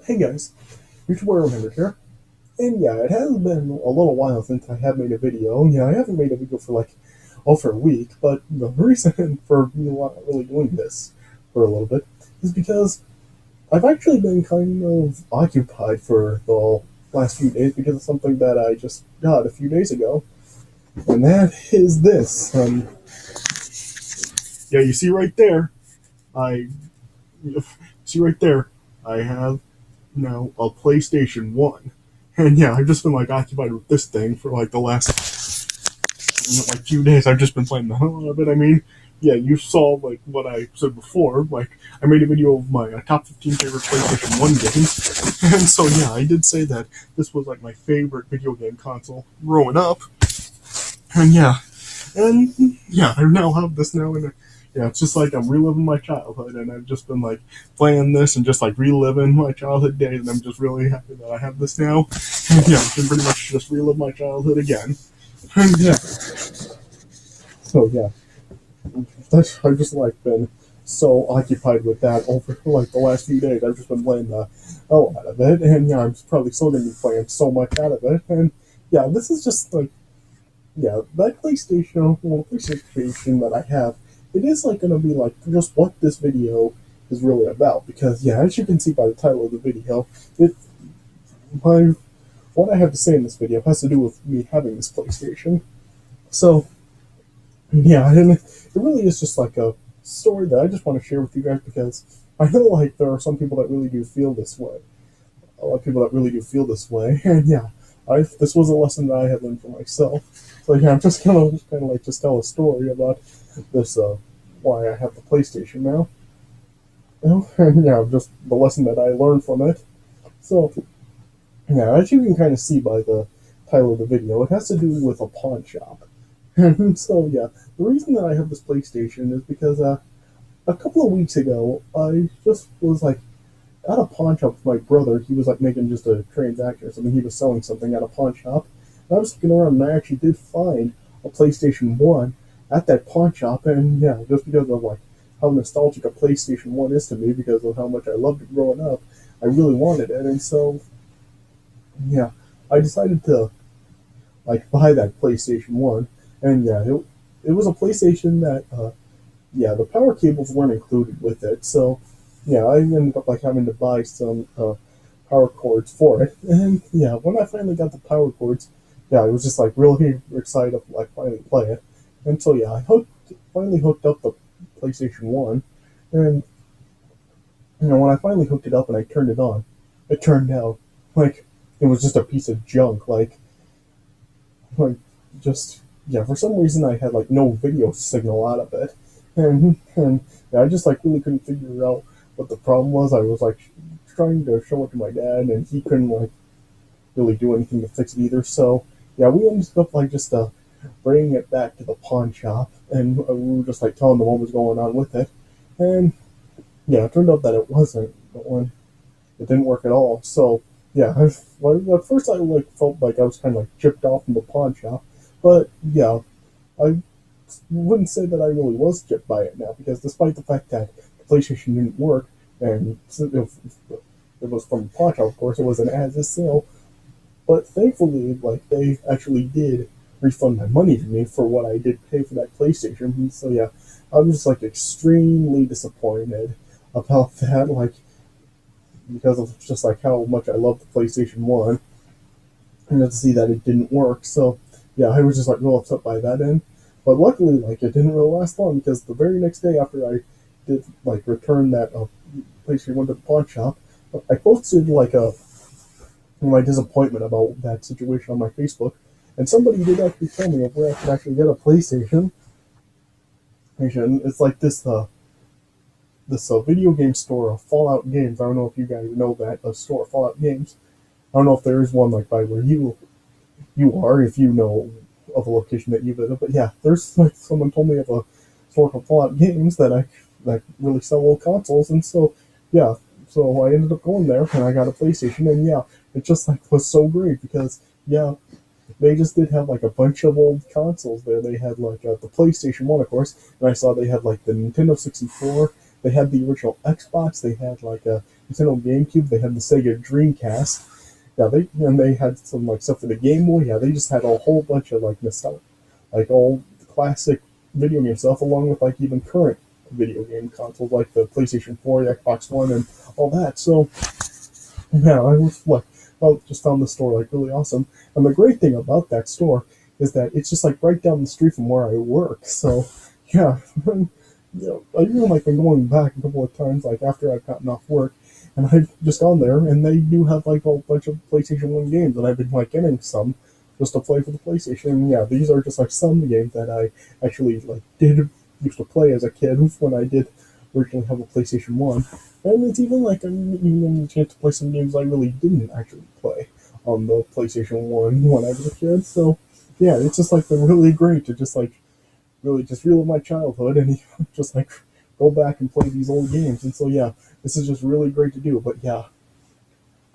Hey guys, YouTuber Remember here. And yeah, it has been a little while since I have made a video. Yeah, I haven't made a video for like over a week, but the reason for me not really doing this for a little bit is because I've actually been kind of occupied for the last few days because of something that I just got a few days ago. And that is this. Yeah, you see right there, I see right there, I have now a PlayStation 1. And yeah, I've just been like occupied with this thing for like the last like few days. I've just been playing the hell out of it. I mean, yeah, you saw like what I said before. Like I made a video of my top 15 favorite PlayStation 1 games. And so yeah, I did say that this was like my favorite video game console growing up. And I now have this now and yeah, it's just like I'm reliving my childhood, and I've just been like playing this and just like reliving my childhood days, and I'm just really happy that I have this now. And yeah, I can pretty much just relive my childhood again. And yeah, so yeah, I've just like been so occupied with that over like the last few days. I've just been playing the hell out of it, and yeah, I'm probably still gonna be playing so much out of it. And yeah, this is just like that PlayStation that I have, it is like going to be like just what this video is really about. Because yeah, as you can see by the title of the video, it my what I have to say in this video has to do with me having this PlayStation. So yeah, and it really is just like a story that I just want to share with you guys because I know like there are some people that really do feel this way. A lot of people that really do feel this way, and yeah, this was a lesson that I had learned for myself. So yeah, I'm just gonna kind of like just tell a story about this, why I have the PlayStation now. And yeah, just the lesson that I learned from it. So yeah, as you can kind of see by the title of the video, it has to do with a pawn shop. And so yeah, the reason that I have this PlayStation is because a couple of weeks ago I just was like at a pawn shop with my brother. He was like making just a transaction or something. He was selling something at a pawn shop. And I was looking around and I actually did find a PlayStation 1 at that pawn shop. And yeah, just because of like how nostalgic a PlayStation 1 is to me because of how much I loved it growing up, I really wanted it. And so yeah, I decided to like buy that PlayStation 1. And yeah, it was a PlayStation that yeah, the power cables weren't included with it. So yeah, I ended up like having to buy some power cords for it. And yeah, when I finally got the power cords, yeah, I was just like really excited to like finally play it. And so yeah, finally hooked up the PlayStation 1. And when I finally hooked it up and I turned it on, it turned out like it was just a piece of junk. Like just yeah, for some reason I had like no video signal out of it. And yeah, I just like really couldn't figure out what the problem was. I was like trying to show it to my dad, and he couldn't like really do anything to fix it either. So yeah, we ended up like just bringing it back to the pawn shop, and we were just like telling them what was going on with it. And yeah, it turned out that it wasn't the one. It didn't work at all. So yeah, at first I like felt like I was kind of like chipped off from the pawn shop, but yeah, I wouldn't say that I really was chipped by it now because despite the fact that the PlayStation didn't work and it was from the pawn shop, of course, it was an as is sale. But thankfully, like they actually did refund my money to me for what I did pay for that PlayStation. And so yeah, I was just like extremely disappointed about that, like because of just like how much I love the PlayStation 1 and to see that it didn't work. So yeah, I was just like real upset by that end. But luckily, like it didn't really last long because the very next day after I did like return that PlayStation 1 to the pawn shop, I posted like a my disappointment about that situation on my Facebook, and somebody did actually tell me of where I could actually get a PlayStation. It's like this video game store, Fallout Games. I don't know if you guys know that the store, Fallout Games. I don't know if there is one like by where you are, if you know of a location that you visit. But yeah, there's like someone told me of a store called Fallout Games that really sell old consoles, and so yeah, so I ended up going there and I got a PlayStation, and yeah, it just like was so great because yeah, they just did have like a bunch of old consoles there. They had like the PlayStation 1, of course, and I saw they had like the Nintendo 64 They had the original Xbox, they had like a Nintendo GameCube, they had the Sega Dreamcast. Yeah, they had some like stuff for the Game Boy. Yeah, they just had a whole bunch of like nostalgia, like all classic video game stuff, along with like even current video game consoles like the PlayStation 4, the Xbox One, and all that. So yeah, I was like, I just found the store like really awesome. And the great thing about that store is that it's just like right down the street from where I work. So yeah, I even like been going back a couple of times like after I've gotten off work, and I've just gone there, and they do have like a bunch of PlayStation One games, and I've been like getting some just to play for the PlayStation. And yeah, these are just like some games that I actually like did used to play as a kid when I did originally have a PlayStation One. And it's even like I'm even getting a chance to play some games I really didn't actually play on the PlayStation One when I was a kid. So yeah, it's just like been really great to just like really just relive my childhood and just like go back and play these old games. And so yeah, this is just really great to do. But yeah,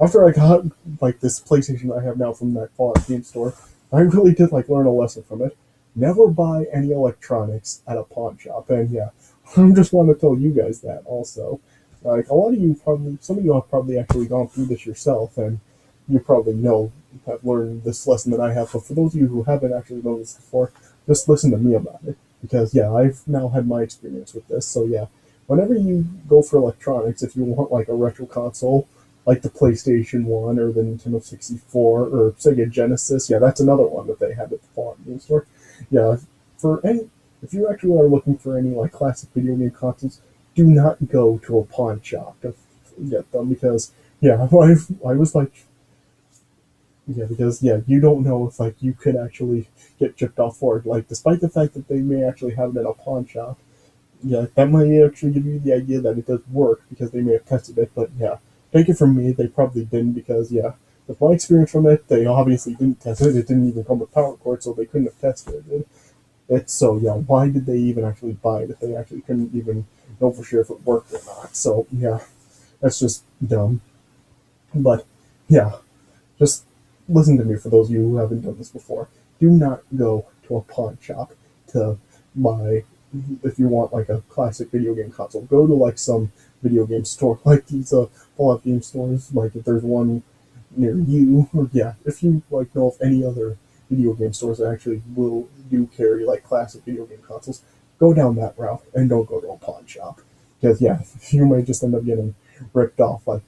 after I got like this PlayStation I have now from that Fallout game store, I really did like learn a lesson from it. Never buy any electronics at a pawn shop. And yeah, I just want to tell you guys that also. Like a lot of you probably, some of you have probably actually gone through this yourself, and you probably know have learned this lesson that I have. But for those of you who haven't actually known this before, just listen to me about it because yeah, I've now had my experience with this. So yeah, whenever you go for electronics, if you want like a retro console, like the PlayStation One or the Nintendo 64 or Sega Genesis, yeah, that's another one that they had at the Fallout game store. Yeah, for any, if you actually are looking for any like classic video game consoles, do not go to a pawn shop to get them because yeah, I was like yeah, because yeah, you don't know if like you could actually get chipped off for it. Like despite the fact that they may actually have it at a pawn shop, yeah, that might actually give you the idea that it does work because they may have tested it. But yeah, take it from me, they probably didn't because yeah, with my experience from it, they obviously didn't test it. It didn't even come with power cord, so they couldn't have tested it. It's so yeah, why did they even actually buy it if they actually couldn't even know for sure if it worked or not? So yeah, that's just dumb. But yeah, just listen to me for those of you who haven't done this before. Do not go to a pawn shop to buy if you want like a classic video game console. Go to like some video game store like these Fallout game stores, like if there's one near you, or yeah, if you like know of any other video game stores that actually will do carry like classic video game consoles, go down that route and don't go to a pawn shop. Because yeah, you might just end up getting ripped off like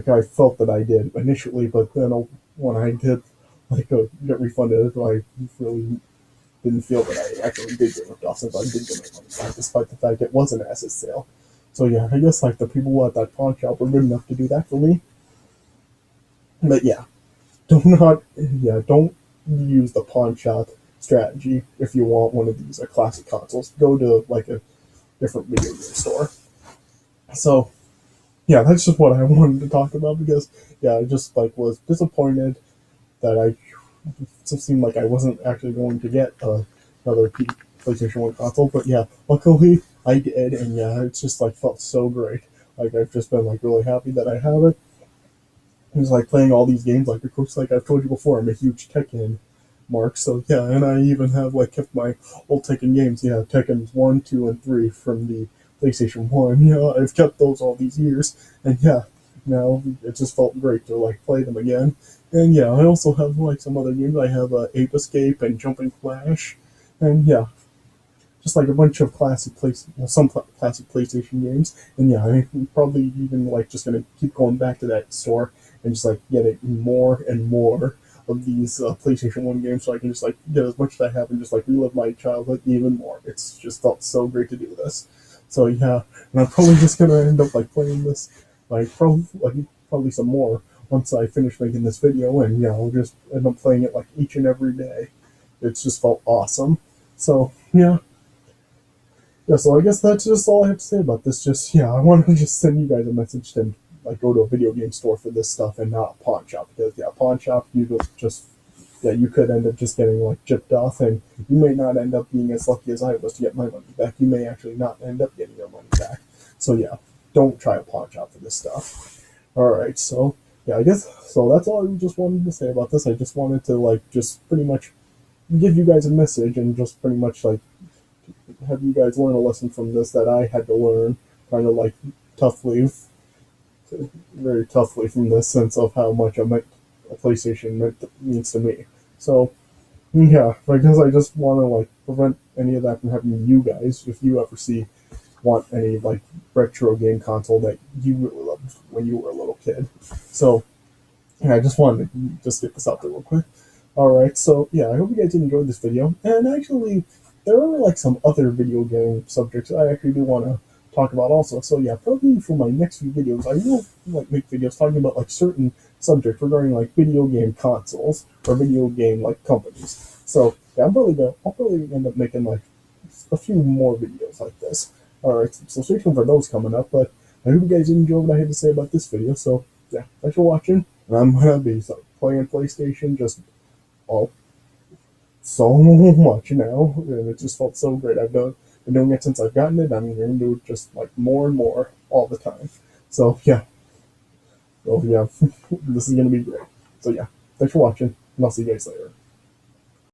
I felt that I did initially, but then when I did like get refunded, I really didn't feel that I actually did get ripped off since I did get my money back, despite the fact it was an asset sale. So yeah, I guess like the people at that pawn shop were good enough to do that for me. But yeah, do not don't use the pawn shop strategy if you want one of these classic consoles. Go to like a different video game store. So yeah, that's just what I wanted to talk about because yeah, I just like was disappointed that I it just seemed like I wasn't actually going to get another PlayStation One console. But yeah, luckily I did, and yeah, it's just like felt so great. Like I've just been like really happy that I have it. It's like playing all these games. Like of course, like I've told you before, I'm a huge Tekken mark. So yeah, and I even have like kept my old Tekken games. Yeah, Tekken 1, 2, and 3 from the PlayStation One. Yeah, I've kept those all these years, and yeah, now it just felt great to like play them again. And yeah, I also have like some other games. I have Ape Escape and Jumping Flash, and yeah, just like a bunch of classic PlayStation games. And yeah, I'm probably even like just gonna keep going back to that store and just like getting more and more of these PlayStation One games, so I can just like get as much as I have and just like relive my childhood even more. It's just felt so great to do this. So yeah, and I'm probably just gonna end up like playing this probably some more once I finish making this video, and yeah, I'll just end up playing it like each and every day. It's just felt awesome. So yeah, so I guess that's just all I have to say about this. Just yeah, I wanted to just send you guys a message to like go to a video game store for this stuff and not a pawn shop because yeah, pawn shop you just yeah you could end up just getting like chipped off, and you may not end up being as lucky as I was to get my money back. You may actually not end up getting your money back. So yeah, don't try a pawn shop for this stuff. All right, so yeah, I guess so. That's all I just wanted to say about this. I just wanted to like just pretty much give you guys a message and just pretty much like have you guys learn a lesson from this that I had to learn, kind of like toughly, very toughly from this sense of how much a PlayStation means to me. So yeah, because I just want to like prevent any of that from happening to you guys. If you ever want any like retro game console that you really loved when you were a little kid, so yeah, I just wanted to just get this out there real quick. All right, so yeah, I hope you guys enjoyed this video. And actually, there are like some other video game subjects I actually do want to talk about also. So yeah, probably for my next few videos, I will like make videos talking about like certain subjects regarding like video game consoles or video game like companies. So yeah, I'll probably end up making like a few more videos like this. All right, so stay tuned for those coming up. But I hope you guys enjoyed what I had to say about this video. So yeah, thanks for watching. And I'm gonna be playing PlayStation just all so much now, and it just felt so great. Been doing it since I've gotten it. I'm gonna do it just like more and more all the time. So yeah, well yeah, this is gonna be great. So yeah, thanks for watching, and I'll see you guys later.